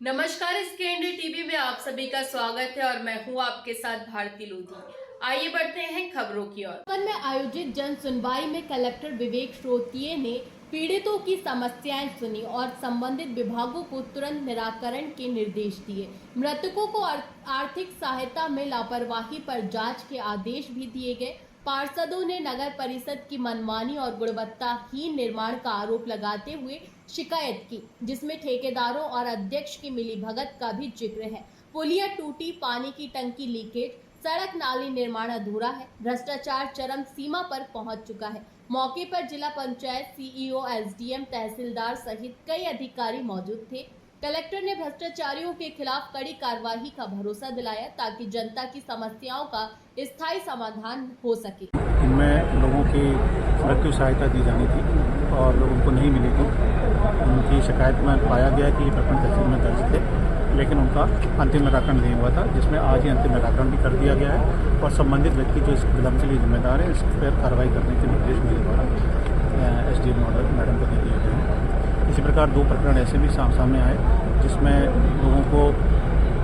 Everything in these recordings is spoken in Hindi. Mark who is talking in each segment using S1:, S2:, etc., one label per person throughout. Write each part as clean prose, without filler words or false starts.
S1: नमस्कार, इसके इंडिया टीवी में आप सभी का स्वागत है और मैं हूं आपके साथ भारती लोधी। आइए बढ़ते हैं खबरों की ओर। में आयोजित जन सुनवाई में कलेक्टर विवेक श्रोतीय ने पीड़ितों की समस्याएं सुनी और संबंधित विभागों को तुरंत निराकरण के निर्देश दिए। मृतकों को आर्थिक सहायता में लापरवाही पर जांच के आदेश भी दिए गए। पार्षदों ने नगर परिषद की मनमानी और गुणवत्ताहीन निर्माण का आरोप लगाते हुए शिकायत की, जिसमें ठेकेदारों और अध्यक्ष की मिलीभगत का भी जिक्र है। पुलिया टूटी, पानी की टंकी लीकेज, सड़क नाली निर्माण अधूरा है, भ्रष्टाचार चरम सीमा पर पहुंच चुका है। मौके पर जिला पंचायत सीईओ, एसडीएम, तहसीलदार सहित कई अधिकारी मौजूद थे। कलेक्टर ने भ्रष्टाचारियों के खिलाफ कड़ी कार्रवाई का भरोसा दिलाया ताकि जनता की समस्याओं का स्थायी समाधान हो सके।
S2: इनमें लोगों की मृत्यु सहायता दी जानी थी और उनको नहीं मिली थी। उनकी शिकायत में पाया गया कि ये प्रकरण तहसील में दर्ज थे, लेकिन उनका अंतिम निराकरण नहीं हुआ था, जिसमें आज ही अंतिम निराकरण भी कर दिया गया है और संबंधित व्यक्ति जो इस विलम्ब के लिए जिम्मेदार है, इस पर कार्रवाई करने के निर्देश मेरे द्वारा एसडीएम मैडम को दे दिए गए हैं। इसी प्रकार दो प्रकरण ऐसे भी सामने आए जिसमें लोगों को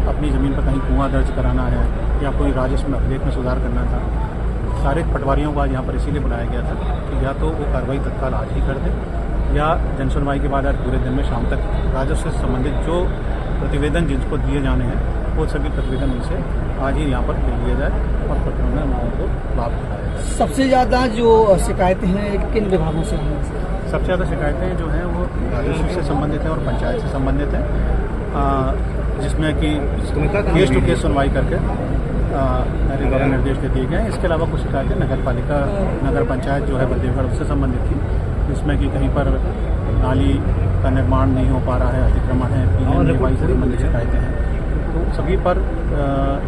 S2: अपनी ज़मीन पर कहीं कुआं दर्ज कराना है या कोई राजस्व में अभिलेख में सुधार करना था। सारे पटवारियों को आज यहाँ पर इसीलिए बुलाया गया था कि या तो वो कार्रवाई तत्काल आज ही कर दे या जनसुनवाई के बाद आज पूरे दिन में शाम तक राजस्व से संबंधित जो प्रतिवेदन जिनको दिए जाने हैं वो सभी प्रतिवेदन उनसे आज ही यहाँ पर ले लिया जाए और प्रकरण में लोगों को लाभ दिलाया।
S3: सबसे ज़्यादा जो शिकायतें हैं किन विभागों से हैं?
S2: सबसे ज़्यादा शिकायतें जो हैं वो राजस्व से संबंधित हैं और पंचायत से संबंधित हैं, जिसमें कि केस टू केस सुनवाई करके मेरे द्वारा निर्देश दे दिए गए हैं। इसके अलावा कुछ शिकायतें नगर पंचायत जो है बलदेवगढ़ उससे संबंधित थी, जिसमें कि कहीं पर नाली का निर्माण नहीं हो पा रहा है, अतिक्रमण है, पीएमएवाई से संबंधित शिकायतें हैं। तो सभी पर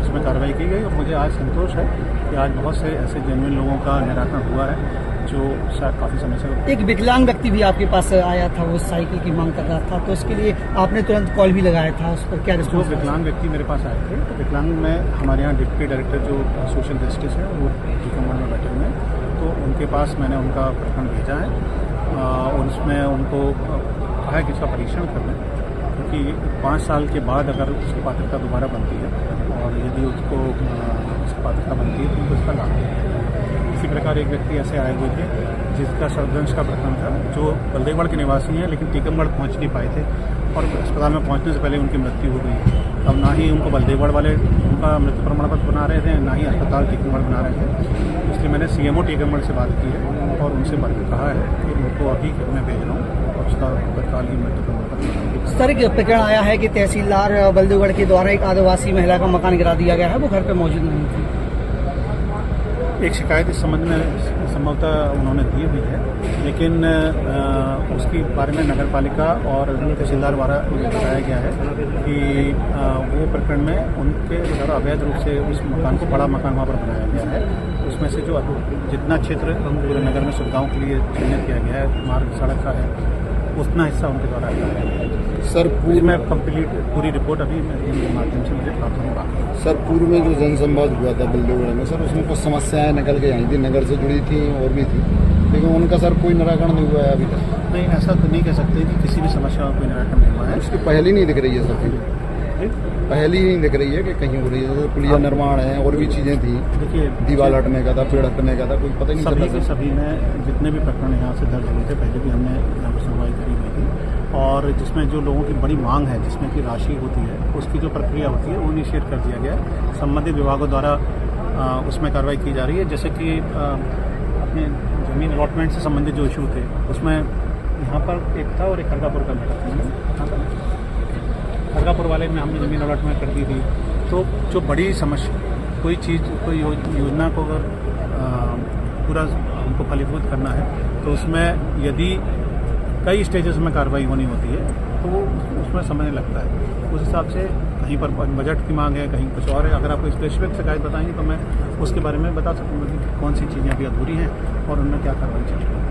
S2: इसमें कार्रवाई की गई और मुझे आज संतोष है कि आज बहुत से ऐसे जेन्युइन लोगों का निराकरण हुआ है जो शायद काफ़ी समय से। एक
S3: विकलांग व्यक्ति भी आपके पास आया था, वो साइकिल की मांग कर रहा था, तो उसके लिए आपने तुरंत कॉल भी लगाया था, उस पर क्या रिस्पॉन्स?
S2: जो विकलांग व्यक्ति मेरे पास आए थे, तो विकलांग में हमारे यहाँ डिप्टी डायरेक्टर जो सोशल जस्टिस है वो टीकमगढ़ में बैठे हुए हैं, तो उनके पास मैंने उनका प्रकरण भेजा है और उसमें उनको कहा है कि इसका परीक्षण कर लें, क्योंकि 5 साल के बाद अगर उसकी पात्रता दोबारा बनती है और यदि उसको उसकी पात्रता बनती है तो उनको इसका लाभ है। इसी प्रकार एक व्यक्ति ऐसे आए हुए थे जिसका सर्वदंश का प्रकरण था, जो बलदेवगढ़ के निवासी हैं लेकिन टीकमगढ़ पहुंच नहीं पाए थे और अस्पताल में पहुंचने से पहले उनकी मृत्यु हो गई। अब ना ही उनको बलदेवगढ़ वाले उनका मृत्यु प्रमाण पत्र बना रहे थे, ना ही अस्पताल टीकमगढ़ बना रहे थे। इसलिए मैंने सीएमओ टीकमगढ़ से बात की है और उनसे कहा है कि उनको अभी मैं भेज रहा हूँ और उसका तत्काल ही मृत्यु प्रमाण पत्र।
S3: सर, एक प्रकरण आया है कि तहसीलदार बलदेवगढ़ के द्वारा एक आदिवासी महिला का मकान गिरा दिया गया है, वो घर पर मौजूद नहीं थी।
S2: एक शिकायत इस संबंध में संभवतः उन्होंने दी हुई है, लेकिन उसके बारे में नगर पालिका और तहसीलदार द्वारा बताया गया है कि वो प्रकरण में उनके द्वारा अवैध रूप से उस मकान को बड़ा मकान वहाँ पर बनाया गया है। उसमें से जो जितना क्षेत्र पूरे नगर में सुविधाओं के लिए चिन्हित किया गया है, मार्ग सड़क का है, उतना हिस्सा उनके द्वारा हटाया गया है।
S4: सर, पूर्व में
S2: कंप्लीट पूरी रिपोर्ट अभी इनके माध्यम से मुझे प्राप्त होने बाकी है।
S4: सर, पूर्व में जो जनसंवाद हुआ था बलदेवगढ़ में, सर उसमें कुछ समस्याएं निकल के आई थी, नगर से जुड़ी थी और भी थी, लेकिन उनका सर कोई निराकरण नहीं हुआ है अभी तक।
S2: नहीं, ऐसा तो नहीं कह सकते कि किसी भी समस्या का कोई निराकरण नहीं हुआ है।
S4: उसकी पहली नहीं दिख रही है सर, पहली नहीं दिख रही है कि कहीं हो रही है। जैसे पुलिया निर्माण है और भी चीज़ें थी,
S2: देखिए
S4: दीवार हटने का था, पेड़ हटने का था, कोई पता नहीं चल रहा।
S2: सभी में जितने भी प्रकरण यहाँ से दर्ज हुए थे, पहले भी हमने यहाँ पर सुनवाई करी हुई थी और जिसमें जो लोगों की बड़ी मांग है, जिसमें कि राशि होती है, उसकी जो प्रक्रिया होती है वो इनिशिएट कर दिया गया है। संबंधित विभागों द्वारा उसमें कार्रवाई की जा रही है। जैसे कि अपने जमीन अलॉटमेंट से संबंधित जो इशू थे, उसमें यहाँ पर एक था और एक खड़गापुर का मैटर था। खड़गापुर वाले में हमने जमीन अलॉटमेंट कर दी थी। तो जो बड़ी समस्या, कोई चीज़, कोई योजना को अगर पूरा हमको फलीभूत करना है तो उसमें यदि कई स्टेजेस में कार्रवाई होनी होती है तो वो उसमें समय लगता है। उस हिसाब से कहीं पर बजट की मांग है, कहीं कुछ और है। अगर आपको स्पेसिफिक शिकायत बताएंगे तो मैं उसके बारे में बता सकूँगा कि कौन सी चीज़ें अभी अधूरी हैं और उनमें क्या कार्रवाई चल रही है।